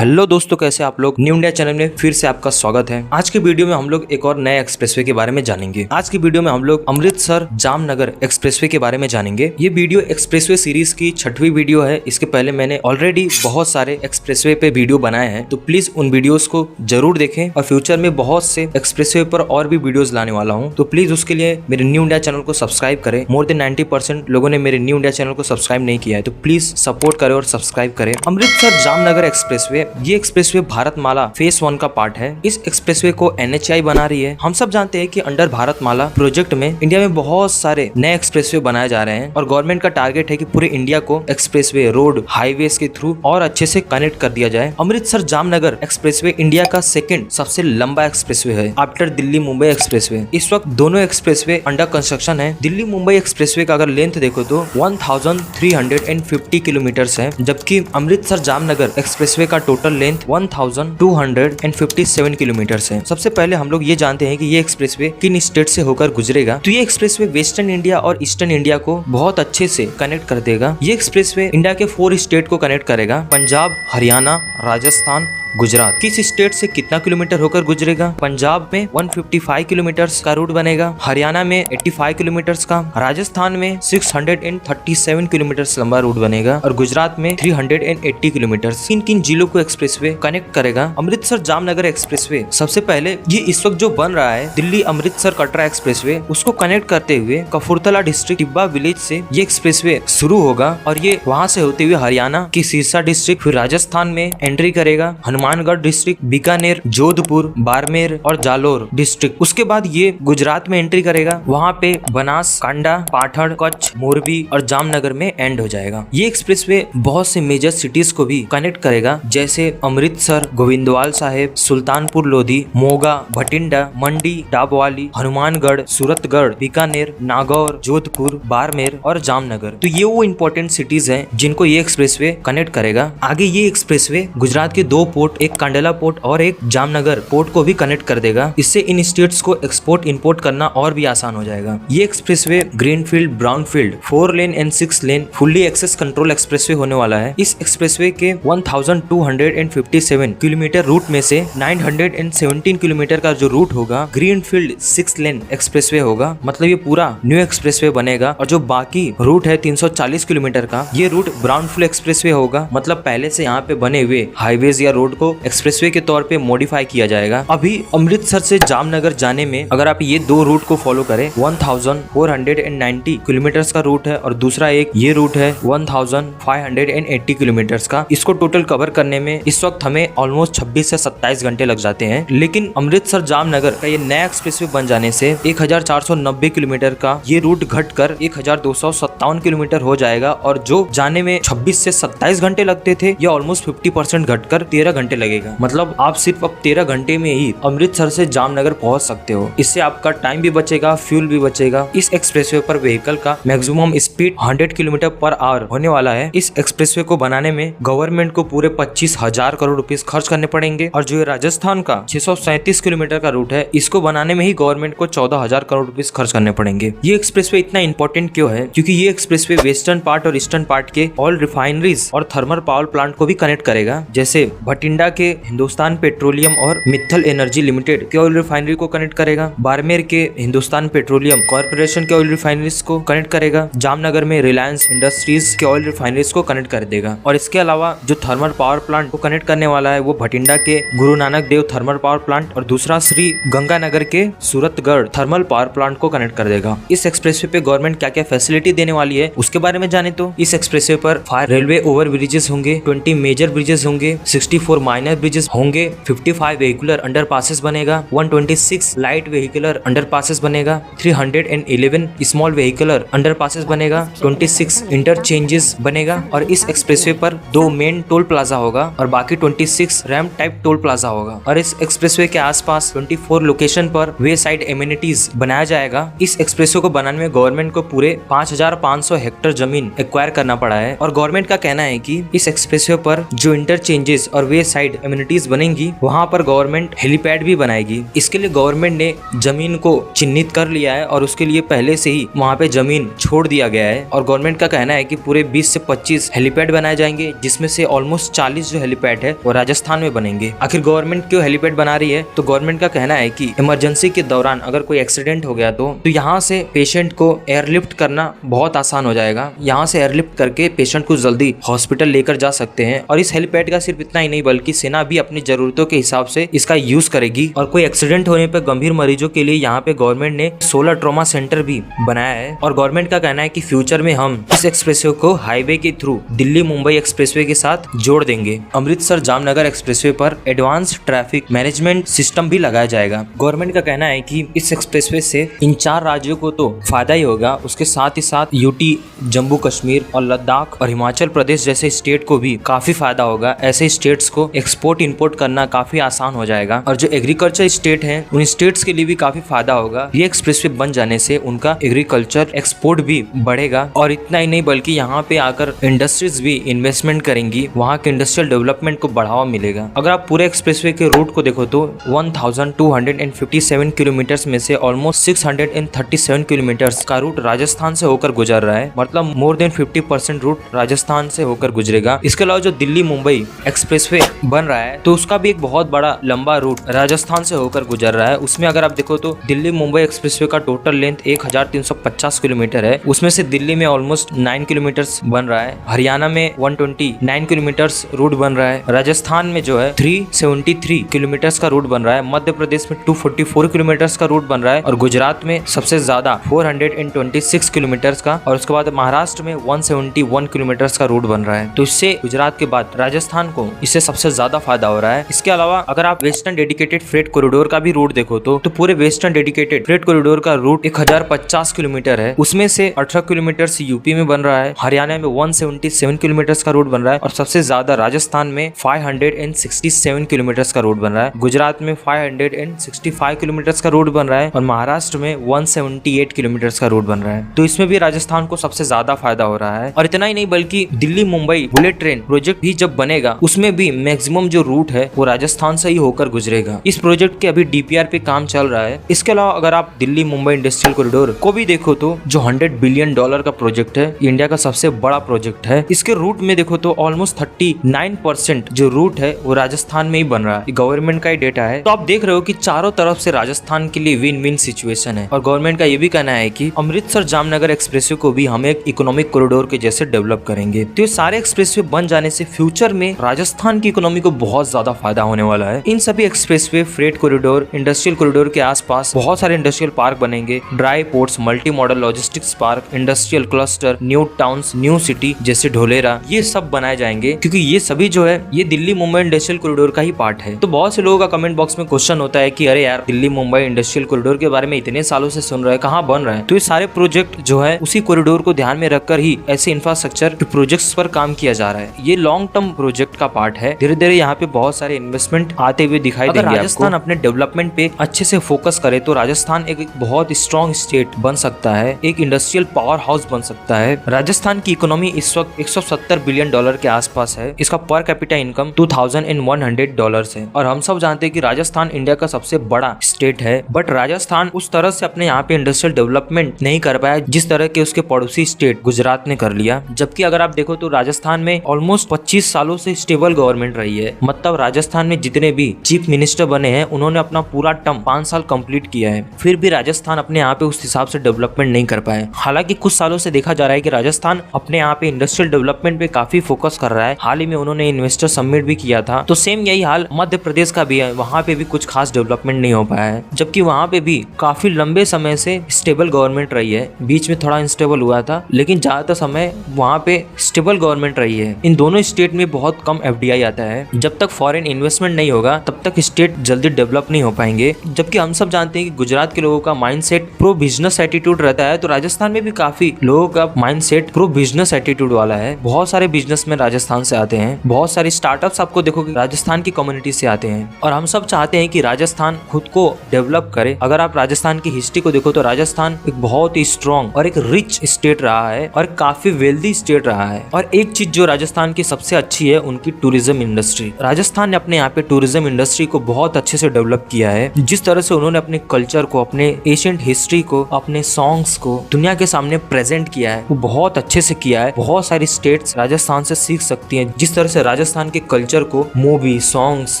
Hello दोस्तों, कैसे आप लोग। न्यू इंडिया चैनल में फिर से आपका स्वागत है। आज के वीडियो में हम लोग एक और नए एक्सप्रेसवे के बारे में जानेंगे। आज की वीडियो में हम लोग अमृतसर जामनगर एक्सप्रेसवे के बारे में जानेंगे। ये वीडियो एक्सप्रेसवे सीरीज की 6वीं वीडियो है। इसके पहले मैंने ऑलरेडी बहुत सारे एक्सप्रेसवे पे वीडियो बनाए हैं, तो प्लीज उन वीडियोस को जरूर देखें। और फ्यूचर में बहुत से एक्सप्रेसवे पर और भी वीडियोस लाने वाला हूँ, तो प्लीज उसके लिए मेरे न्यू इंडिया चैनल को सब्सक्राइब करें। मोर देन 90% लोगों ने मेरे न्यू इंडिया चैनल को सब्सक्राइब नहीं किया है, तो प्लीज सपोर्ट करें और सब्सक्राइब करें। अमृतसर जामनगर एक्सप्रेसवे, ये एक्सप्रेसवे भारतमाला फेज 1 का पार्ट है। इस एक्सप्रेसवे को NHAI बना रही है। हम सब जानते हैं कि अंडर भारतमाला प्रोजेक्ट में इंडिया में बहुत सारे नए एक्सप्रेसवे बनाए जा रहे हैं और गवर्नमेंट का टारगेट है कि पूरे इंडिया को एक्सप्रेसवे, रोड, हाईवेज के थ्रू और अच्छे से कनेक्ट कर दिया जाए। अमृतसर जामनगर एक्सप्रेसवे इंडिया का सेकंड सबसे लंबा एक्सप्रेसवे है आफ्टर दिल्ली मुंबई एक्सप्रेसवे। इस वक्त दोनों एक्सप्रेसवे अंडर कंस्ट्रक्शन है। दिल्ली मुंबई एक्सप्रेसवे का अगर लेंथ देखो तो 1350 किलोमीटर है, जबकि अमृतसर जामनगर एक्सप्रेसवे का टोटल लेंथ 1257 किलोमीटर है। सबसे पहले हम लोग ये जानते हैं कि ये एक्सप्रेसवे किन स्टेट से होकर गुजरेगा। तो ये एक्सप्रेसवे वेस्टर्न इंडिया और ईस्टर्न इंडिया को बहुत अच्छे से कनेक्ट कर देगा। ये एक्सप्रेसवे इंडिया के 4 स्टेट को कनेक्ट करेगा, पंजाब, हरियाणा, राजस्थान, गुजरात। किस स्टेट से कितना किलोमीटर होकर गुजरेगा? पंजाब में 155 किलोमीटर का रूट बनेगा, हरियाणा में 85 किलोमीटर का, राजस्थान में 637 किलोमीटर लंबा रूट बनेगा और गुजरात में 380 किलोमीटर। किन किन जिलों को एक्सप्रेसवे कनेक्ट करेगा? अमृतसर जामनगर एक्सप्रेसवे सबसे पहले ये इस वक्त जो बन रहा है दिल्ली अमृतसर कटरा एक्सप्रेसवे, उसको कनेक्ट करते हुए कपूरथला डिस्ट्रिक्ट टिब्बा विलेज से ये एक्सप्रेसवे शुरू होगा और ये वहाँ से होते हुए हरियाणा की सिरसा डिस्ट्रिक्ट, फिर राजस्थान में एंट्री करेगा, हनुमानगढ़ डिस्ट्रिक्ट, बीकानेर, जोधपुर, बाड़मेर और जालोर डिस्ट्रिक्ट। उसके बाद ये गुजरात में एंट्री करेगा, वहाँ पे बनास कांडा, पाठड़, कच्छ, मोरबी और जामनगर में एंड हो जाएगा। ये एक्सप्रेसवे बहुत से मेजर सिटीज को भी कनेक्ट करेगा, जैसे अमृतसर, गोविंदवाल साहेब, सुल्तानपुर लोधी, मोगा, भटिंडा, मंडी, डाबवाली, हनुमानगढ़, सूरतगढ़, बीकानेर, नागौर, जोधपुर, बाड़मेर और जामनगर। तो ये वो इंपॉर्टेंट सिटीज हैं जिनको ये एक्सप्रेसवे कनेक्ट करेगा। आगे ये एक्सप्रेसवे गुजरात के 2 पोर्ट, एक कांडला पोर्ट और एक जामनगर पोर्ट को भी कनेक्ट कर देगा। इससे इन स्टेट्स को एक्सपोर्ट इंपोर्ट करना और भी आसान हो जाएगा। ये expressway greenfield, brownfield, 4 lane and 6 lane fully access control expressway होने वाला है। इस एक्सप्रेसवे के 1257 किलोमीटर रूट में से 917 किलोमीटर का जो रूट होगा ग्रीनफील्ड 6 लेन एक्सप्रेसवे होगा। मतलब ये पूरा न्यू एक्सप्रेसवे बनेगा। और जो बाकी रूट है 340 किलोमीटर का, ये रूट ब्राउनफील्ड एक्सप्रेसवे होगा। मतलब पहले से यहाँ पे बने हुए हाईवेज या रोड को एक्सप्रेसवे के तौर पे मॉडिफाई किया जाएगा। अभी अमृतसर से जामनगर जाने में अगर आप ये 2 रूट को फॉलो करें, 1490 किलोमीटर का रूट है और दूसरा एक ये रूट है 1580 किलोमीटर का। इसको टोटल कवर करने में इस वक्त हमें ऑलमोस्ट 26 से 27 घंटे लग जाते हैं। लेकिन अमृतसर जामनगर का ये नया एक्सप्रेसवे बन जाने से 1490 किलोमीटर का ये रूट घटकर 1257 किलोमीटर हो जाएगा और जो जाने में 26 से 27 घंटे लगते थे, ये ऑलमोस्ट 50% घटकर 13 घंटे लगेगा। मतलब आप सिर्फ अब 13 घंटे में ही अमृतसर से जामनगर पहुंच सकते हो। इससे आपका टाइम भी बचेगा, फ्यूल भी बचेगा। इस एक्सप्रेसवे पर व्हीकल का maximum speed 100 kilometre per hour होने वाला है। इस एक्सप्रेसवे को बनाने में गवर्नमेंट को पूरे 25,000 करोड़ रुपीस खर्च करने पड़ेंगे। और जो राजस्थान का 637 किलोमीटर का रूट है, इसको बनाने में ही गवर्नमेंट को 14,000 करोड़ रुपीस खर्च करने पड़ेंगे। ये एक्सप्रेसवे इतना इंपॉर्टेंट क्यों है? क्योंकि ये एक्सप्रेसवे वेस्टर्न पार्ट और ईस्टर्न पार्ट के ऑयल रिफाइनरीज और थर्मल पावर प्लांट को भी कनेक्ट करेगा। जैसे भटिंडा के हिंदुस्तान पेट्रोलियम और मित्तल एनर्जी लिमिटेड के ऑयल रिफाइनरी को कनेक्ट करेगा, बाड़मेर के हिंदुस्तान पेट्रोलियम कॉर्पोरेशन के ऑयल रिफाइनरीज को कनेक्ट करेगा, जामनगर में रिलायंस इंडस्ट्रीज के ऑयल रिफाइनरीज को कनेक्ट कर देगा। और इसके अलावा जो थर्मल पावर प्लांट को कनेक्ट करने वाला है वो भटिंडा के Guru Nanak Dev thermal power plant और दूसरा श्री गंगानगर के सूरतगढ़ थर्मल पावर प्लांट को कनेक्ट कर देगा। इस एक्सप्रेसवे पे गवर्नमेंट क्या क्या फैसिलिटी देने वाली है उसके बारे में जाने तो इस एक्सप्रेसवे पर 5 रेलवे ओवर ब्रिजेस होंगे, 20 मेजर ब्रिजेस होंगे, 64 माइनर ब्रिजेस होंगे, 55 वेहिकुलर अंडर पासेस बनेगा, 126 लाइट वेहिकुलर अंडर पासेस बनेगा, 311 स्मॉल वेहिकुलर अंडर पासेस बनेगा, 26 इंटरचेंजेस बनेगा और इस एक्सप्रेसवे पर 2 मेन टोल प्लाजा होगा और बाकी 26 रैम्प टाइप टोल प्लाजा होगा। और इस एक्सप्रेसवे के आसपास 24 लोकेशन पर वे साइड एमिनिटीज बनाया जाएगा। इस एक्सप्रेसवे को बनाने में गवर्नमेंट को पूरे 5500 हेक्टेयर जमीन एक्वायर करना पड़ा है। और गवर्नमेंट का कहना है कि इस एक्सप्रेसवे पर जो इंटरचेंजेस और वे साइड एम्यूनिटीज बनेंगी वहाँ पर गवर्नमेंट हेलीपैड भी बनाएगी। इसके लिए गवर्नमेंट ने जमीन को चिन्हित कर लिया है और उसके लिए पहले से ही वहाँ पे जमीन छोड़ दिया गया है और गवर्नमेंट का कहना है कि पूरे 20 से 25 हेलीपैड बनाए जाएंगे, जिसमें से ऑलमोस्ट 40 जो हेलीपैड है वो राजस्थान में बनेंगे। आखिर गवर्नमेंट क्यों हेलीपैड बना रही है? तो गवर्नमेंट का कहना है कि इमरजेंसी के दौरान अगर कोई एक्सीडेंट हो गया तो यहाँ से पेशेंट को एयरलिफ्ट करना बहुत आसान हो जाएगा। यहाँ से एयरलिफ्ट करके पेशेंट को जल्दी हॉस्पिटल लेकर जा सकते हैं। और इस हेलीपैड का सिर्फ इतना ही नहीं बल्कि सेना भी अपनी जरूरतों के हिसाब से इसका यूज करेगी। और कोई एक्सीडेंट होने पर गंभीर मरीजों के लिए यहाँ पे गवर्नमेंट ने 16 ट्रॉमा सेंटर भी बनाया है। और गवर्नमेंट का कहना है कि फ्यूचर में हम इस एक्सप्रेसवे को हाईवे के थ्रू दिल्ली मुंबई एक्सप्रेसवे के साथ जोड़ देंगे। अमृतसर जामनगर एक्सप्रेसवे पर एडवांस ट्रैफिक मैनेजमेंट सिस्टम भी लगाया जाएगा। गवर्नमेंट का कहना है कि इस एक्सप्रेसवे से इन 4 राज्यों को तो फायदा ही होगा, उसके साथ ही साथ यूटी, जम्मू कश्मीर और लद्दाख और हिमाचल प्रदेश जैसे स्टेट को भी काफी फायदा होगा। ऐसे स्टेट्स को एक्सपोर्ट इंपोर्ट करना काफी आसान हो जाएगा और जो एग्रीकल्चर स्टेट हैं उन स्टेट्स के लिए भी काफी फायदा होगा। ये एक्सप्रेसवे बन जाने से उनका एग्रीकल्चर एक्सपोर्ट भी बढ़ेगा। और इतना ही नहीं बल्कि यहाँ पे आकर इंडस्ट्रीज भी इन्वेस्टमेंट करेंगी, वहाँ के इंडस्ट्रियल डेवलपमेंट को बढ़ावा मिलेगा। अगर आप पूरे एक्सप्रेसवे के रूट को देखो तो 1257 किलोमीटर में से ऑलमोस्ट 637 किलोमीटर का रूट राजस्थान से होकर गुजर रहा है, मतलब मोर देन 50% रूट राजस्थान से होकर गुजरेगा। इसके अलावा जो दिल्ली मुंबई एक्सप्रेसवे बन रहा है तो उसका भी एक बहुत बड़ा लंबा रूट राजस्थान से होकर गुजर रहा है। उसमें अगर आप देखो तो दिल्ली मुंबई एक्सप्रेसवे का टोटल लेंथ 1350 किलोमीटर है। उसमें से दिल्ली में ऑलमोस्ट 9 किलोमीटर बन रहा है, हरियाणा में 129 किलोमीटर रूट बन रहा है, राजस्थान में जो है 373 किलोमीटर का रूट बन रहा है, मध्य प्रदेश में 244 किलोमीटर का रूट बन रहा है और गुजरात में सबसे ज्यादा 426 किलोमीटर का, और उसके बाद महाराष्ट्र में 171 किलोमीटर का रूट बन रहा है। तो इससे गुजरात के बाद राजस्थान को इससे सबसे ज्यादा फायदा हो रहा है। इसके अलावा अगर आप वेस्टर्न डेडिकेटेड फ्रेट कॉरिडोर का भी रूट देखो तो पूरे वेस्टर्न डेडिकेटेड फ्रेट कॉरिडोर का रूट 1050 किलोमीटर है। उसमें से 18 किलोमीटर यूपी में बन रहा है, हरियाणा में 177 किलोमीटर का रूट बन रहा है और सबसे ज्यादा राजस्थान में 567 किलोमीटर का रूट बन रहा है, गुजरात में 565 किलोमीटर का रूट बन रहा है और महाराष्ट्र में 178 किलोमीटर का रूट बन रहा है। तो इसमें भी राजस्थान को सबसे ज्यादा फायदा हो रहा है। और इतना ही नहीं बल्कि Delhi Mumbai bullet train project भी जब बनेगा उसमें भी मैक्सिमम जो रूट है वो राजस्थान से ही होकर गुजरेगा। इस प्रोजेक्ट के अभी डीपीआर पे काम चल रहा है। इसके अलावा अगर आप दिल्ली मुंबई इंडस्ट्रियल कॉरिडोर को भी देखो तो जो $100 बिलियन का प्रोजेक्ट है, इंडिया का सबसे बड़ा प्रोजेक्ट है। इसके रूट में देखो तो ऑलमोस्ट 39% जो रूट है वो राजस्थान में ही बन रहा है। गवर्नमेंट का ही डेटा है। तो आप देख रहे हो कि चारों तरफ से राजस्थान के लिए विन विन सिचुएशन है। और गवर्नमेंट का ये भी कहना है कि अमृतसर जामनगर एक्सप्रेसवे को भी हम एक इकोनॉमिक कॉरिडोर के जैसे डेवलप करेंगे। तो ये सारे एक्सप्रेसवे बन जाने से फ्यूचर में राजस्थान की इकोनॉमी को बहुत ज्यादा फायदा होने वाला है। इन सभी expressway, freight corridor, industrial corridor के आसपास बहुत सारे इंडस्ट्रियल पार्क बनेंगे, dry ports, multi modal logistics park, industrial cluster, new towns, new city जैसे ढोलेरा, ये सब बनाए जाएंगे क्योंकि ये सभी जो है ये दिल्ली मुंबई इंडस्ट्रियल कॉरिडोर का ही पार्ट है। तो बहुत से लोगों का कमेंट बॉक्स में क्वेश्चन होता है कि अरे यार दिल्ली मुंबई इंडस्ट्रियल कॉरिडोर के बारे में इतने सालों से सुन रहे हैं, कहाँ बन रहा है? तो ये सारे प्रोजेक्ट जो है उसी कॉरिडोर को ध्यान में रखकर ही ऐसे इंफ्रास्ट्रक्चर प्रोजेक्ट्स पर काम किया जा रहा है। ये लॉन्ग टर्म प्रोजेक्ट का पार्ट है। धीरे धीरे यहाँ पे बहुत सारे इन्वेस्टमेंट आते हुए दिखाई देंगे। अगर राजस्थान अपने डेवलपमेंट पे अच्छे से फोकस करे तो राजस्थान एक बहुत स्ट्रॉन्ग स्टेट बन सकता है, एक इंडस्ट्रियल पावर हाउस बन सकता है। राजस्थान की इकोनॉमी इस वक्त $170 बिलियन के आसपास है। इसका पर कैपिटा इनकम $2100 है और हम सब जानते हैं कि राजस्थान इंडिया का सबसे बड़ा स्टेट है। बट राजस्थान उस तरह से अपने यहाँ पे इंडस्ट्रियल डेवलपमेंट नहीं कर पाया जिस तरह के उसके पड़ोसी स्टेट गुजरात ने कर लिया। जबकि अगर आप देखो तो राजस्थान में ऑलमोस्ट 25 सालों से स्टेबल गवर्नमेंट रही है। मतलब राजस्थान में जितने भी चीफ मिनिस्टर बने हैं उन्होंने अपना पूरा टर्म 5 साल कंप्लीट किया है, फिर भी राजस्थान अपने यहाँ पे उस हिसाब से डेवलपमेंट नहीं कर पाए। हालांकि कुछ सालों से देखा जा रहा है कि राजस्थान अपने यहाँ पे इंडस्ट्रियल डेवलपमेंट पे काफी फोकस कर रहा है। हाल ही में उन्होंने इन्वेस्टर समिट भी किया था। तो सेम यही हाल मध्य प्रदेश का भी है, वहाँ पे भी कुछ खास डेवलपमेंट नहीं हो पाया है। जबकि वहाँ पे भी काफी लंबे समय से स्टेबल गवर्नमेंट रही है। बीच में थोड़ा अनस्टेबल हुआ था लेकिन ज्यादातर समय वहाँ पे स्टेबल गवर्नमेंट रही है। इन दोनों स्टेट में बहुत कम FDI आता है। जब तक फॉरेन इन्वेस्टमेंट नहीं होगा तब तक स्टेट जल्दी डेवलप नहीं हो पाएंगे। जबकि हम सब जानते हैं कि गुजरात के लोगों का माइंडसेट प्रो बिजनेस एटीट्यूड रहता है, तो राजस्थान में भी काफी लोगों का माइंडसेट प्रो बिजनेस एटीट्यूड वाला है। बहुत सारे बिजनेसमैन राजस्थान से आते हैं, बहुत सारे स्टार्टअप्स आपको देखोगे राजस्थान की कम्युनिटी से आते हैं और हम सब चाहते हैं कि राजस्थान खुद को डेवलप करे। अगर आप राजस्थान की हिस्ट्री को देखो तो राजस्थान एक बहुत ही स्ट्रॉन्ग और एक रिच स्टेट रहा है और काफी वेल्दी स्टेट रहा है। और एक चीज जो राजस्थान की सबसे अच्छी है उनकी टूरिज्म इंडस्ट्री। इंडस्ट्री। राजस्थान ने अपने यहाँ पे टूरिज्म इंडस्ट्री को बहुत अच्छे से डेवलप किया है। जिस तरह से उन्होंने अपने कल्चर को, अपने एशियंट हिस्ट्री को, अपने सॉन्ग्स को दुनिया के सामने प्रेजेंट किया है, वो बहुत अच्छे से किया है। बहुत सारी स्टेट्स राजस्थान से सीख सकती हैं। जिस तरह से राजस्थान के कल्चर को मूवी, सॉन्ग्स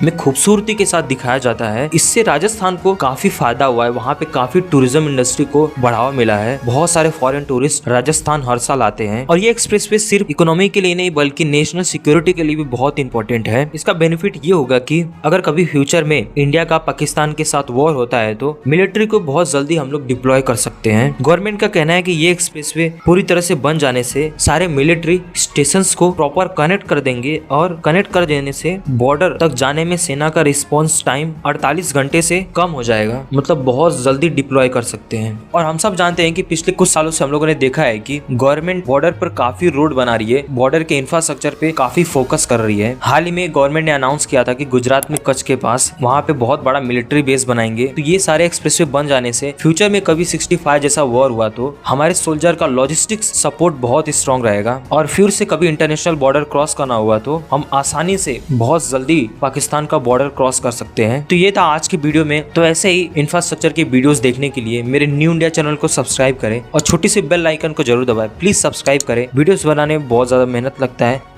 में खूबसूरती के साथ दिखाया जाता है, इससे राजस्थान को काफी फायदा हुआ है। वहाँ पे काफी टूरिज्म इंडस्ट्री को बढ़ावा मिला है। बहुत सारे फॉरेन टूरिस्ट राजस्थान हर साल आते हैं और ये एक्सप्रेसवे सिर्फ इकोनॉमी के लिए नहीं बल्कि नेशनल सिक्योरिटी के लिए भी बहुत इंपॉर्टेंट है। इसका बेनिफिट ये होगा कि अगर कभी फ्यूचर में इंडिया का पाकिस्तान के साथ वॉर होता है तो मिलिट्री को बहुत जल्दी हम लोग डिप्लॉय कर सकते हैं। गवर्नमेंट का कहना है कि ये एक्सप्रेसवे पूरी तरह से बन जाने से सारे मिलिट्री स्टेशंस को प्रॉपर कनेक्ट कर देंगे और कनेक्ट कर देने से बॉर्डर तक जाने में सेना का रिस्पॉन्स टाइम 48 घंटे से कम हो जाएगा। मतलब बहुत जल्दी डिप्लॉय कर सकते हैं। और हम सब जानते हैं कि पिछले कुछ सालों से हम लोगों ने देखा है कि गवर्नमेंट बॉर्डर पर काफी रोड बना रही है, बॉर्डर के इंफ्रास्ट्रक्चर पे काफी फोकस कर रही है। हाल ही में गवर्नमेंट ने अनाउंस किया था कि गुजरात में कच्छ के पास वहाँ पे बहुत बड़ा मिलिट्री बेस बनाएंगे। तो ये सारे एक्सप्रेसवे बन जाने से फ्यूचर में कभी 65 जैसा वॉर हुआ तो हमारे सोल्जर का लॉजिस्टिक्स सपोर्ट बहुत स्ट्रॉन्ग रहेगा और फिर से कभी इंटरनेशनल बॉर्डर क्रॉस करना हुआ तो हम आसानी से बहुत जल्दी पाकिस्तान का बॉर्डर क्रॉस कर सकते हैं। तो ये था आज की वीडियो में। तो ऐसे ही इंफ्रास्ट्रक्चर की वीडियोस देखने के लिए मेरे न्यू इंडिया चैनल को सब्सक्राइब करें और छोटी सी बेल आइकन को जरूर दबाएं। प्लीज सब्सक्राइब करें। वीडियोस बनाने में बहुत ज्यादा मेहनत लगता है।